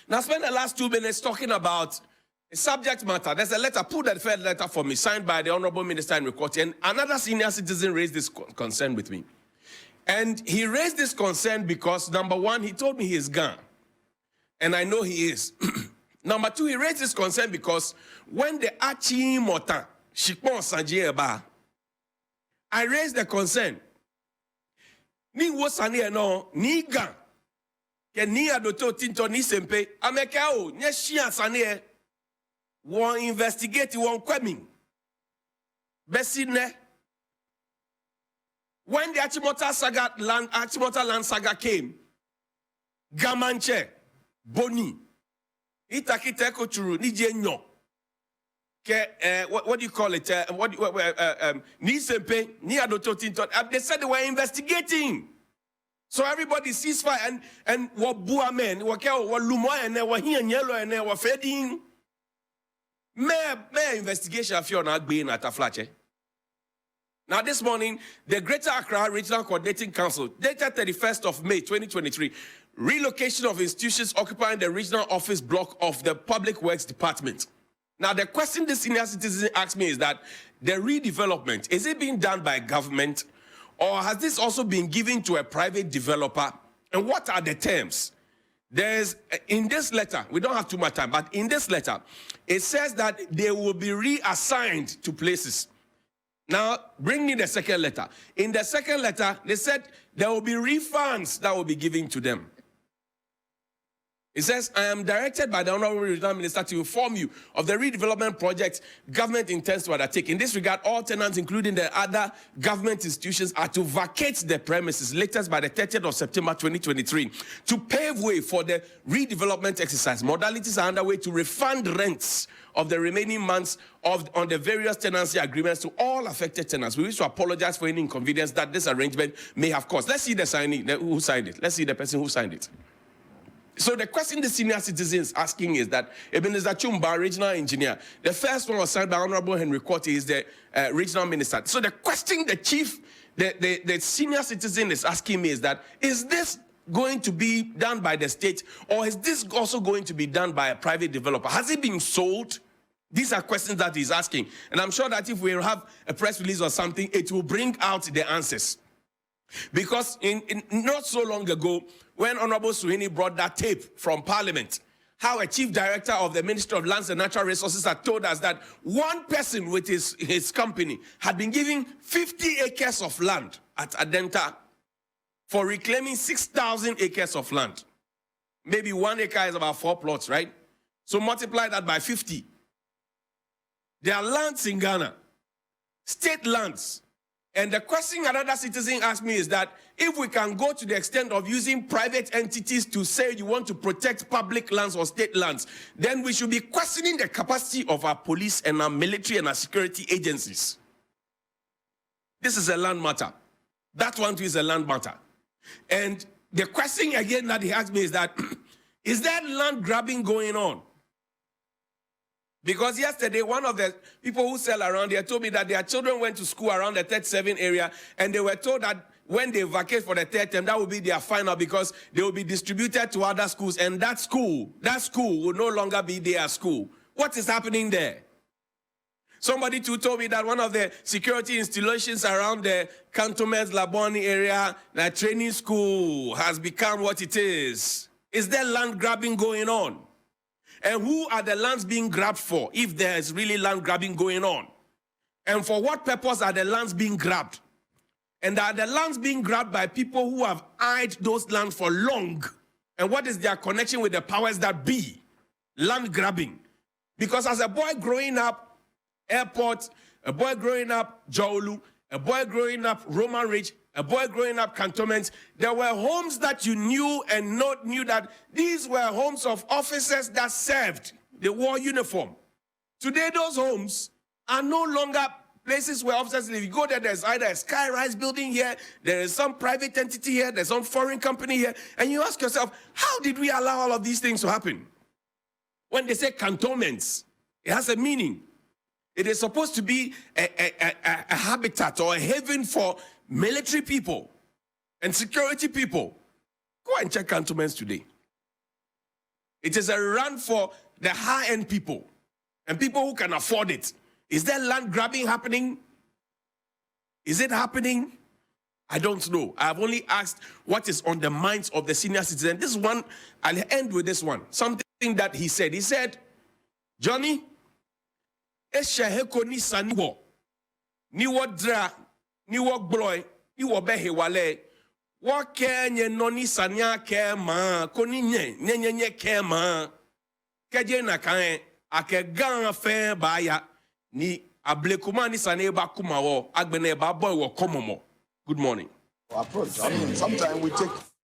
Now, I spent the last 2 minutes talking about a subject matter. There's a letter, put that third letter for me, signed by the Honorable Minister in Rekoti, and another senior citizen raised this concern with me. And he raised this concern because, number one, he told me he's gone. And I know he is. Number two, he raised this concern because when the Achi Mota, Shikpon Sanjeba, I raised the concern. Ni wosani no ni gan. Ke ni adoto tinto ni sempe. Ameka o, nye shia sani won investigate won kwemi. Besi ne. When the Achimota land saga came, Gamanche, Boni, Itakite Kochuru, Nije Nyo, what do you call it? Ni Sempe, Ni Adoto Tinto. They said they were investigating. So everybody ceasefire and what Bua men, what Lumoy and they were here in yellow and they were fading. May investigation of your not being at a flatche. Now, this morning, the Greater Accra Regional Coordinating Council, dated 31st of May 2023, relocation of institutions occupying the regional office block of the Public Works Department. Now, the question the senior citizen asked me is that the redevelopment, is it being done by government, or has this also been given to a private developer? And what are the terms? There's, in this letter, we don't have too much time, but in this letter, it says that they will be reassigned to places. Now, bring me the second letter. In the second letter, they said there will be refunds that will be given to them. It says, I am directed by the Honorable Regional Minister to inform you of the redevelopment project government intends to undertake. In this regard, all tenants, including the other government institutions, are to vacate the premises latest by the 30th of September 2023 to pave way for the redevelopment exercise. Modalities are underway to refund rents of the remaining months on the various tenancy agreements to all affected tenants. We wish to apologize for any inconvenience that this arrangement may have caused. Let's see the signee, who signed it. Let's see the person who signed it. So the question the senior citizen is asking is that Ebenezer Chumba, regional engineer, the first one was signed by Honorable Henry Quartey, is the regional minister. So the question the senior citizen is asking me is that, is this going to be done by the state, or is this also going to be done by a private developer? Has it been sold? These are questions that he's asking. And I'm sure that if we have a press release or something, it will bring out the answers. Because in not so long ago, when Honorable Suhini brought that tape from Parliament, how a chief director of the Ministry of Lands and Natural Resources had told us that one person with his company had been giving 50 acres of land at Adenta for reclaiming 6,000 acres of land. Maybe 1 acre is about 4 plots, right? So multiply that by 50. There are lands in Ghana, state lands. And the question another citizen asked me is that if we can go to the extent of using private entities to say you want to protect public lands or state lands, then we should be questioning the capacity of our police and our military and our security agencies. This is a land matter. That one too is a land matter. And the question again that he asked me is that, is there land grabbing going on? Because yesterday, one of the people who sell around here told me that their children went to school around the 37 area, and they were told that when they vacate for the third term, that will be their final because they will be distributed to other schools, and that school will no longer be their school. What is happening there? Somebody too told me that one of the security installations around the Cantonment Laboni area, the training school, has become what it is. Is there land grabbing going on? And who are the lands being grabbed for, if there is really land grabbing going on? And for what purpose are the lands being grabbed? And are the lands being grabbed by people who have eyed those lands for long? And what is their connection with the powers that be? Land grabbing. Because as a boy growing up, Airport, a boy growing up, Jaolu, a boy growing up, Roman Ridge, a boy growing up, Cantonment, there were homes that you knew and not knew that these were homes of officers that served the war uniform. Today, those homes are no longer places where officers live. You go there, there's either a sky-rise building here, there is some private entity here, there's some foreign company here, and you ask yourself, how did we allow all of these things to happen? When they say cantonments, it has a meaning. It is supposed to be a habitat or a haven for military people and security people. Go and check cantonments today. It is a run for the high-end people and people who can afford it. Is there land grabbing happening? Is it happening? I don't know. I have only asked what is on the minds of the senior citizen. This one, I'll end with this one. Something that he said. He said, Johnny, Esheheko ni saniwo, ni wodra, ni wogbloi, ni wobehe wale, wake nye noni sanya ke ma, koni nye ke ma, keje na kae, ake gan fe baya, ni ablekuma ni sane ba kumawo, agbene ba boy wo komomo. Good morning. Approach. I mean, sometimes we take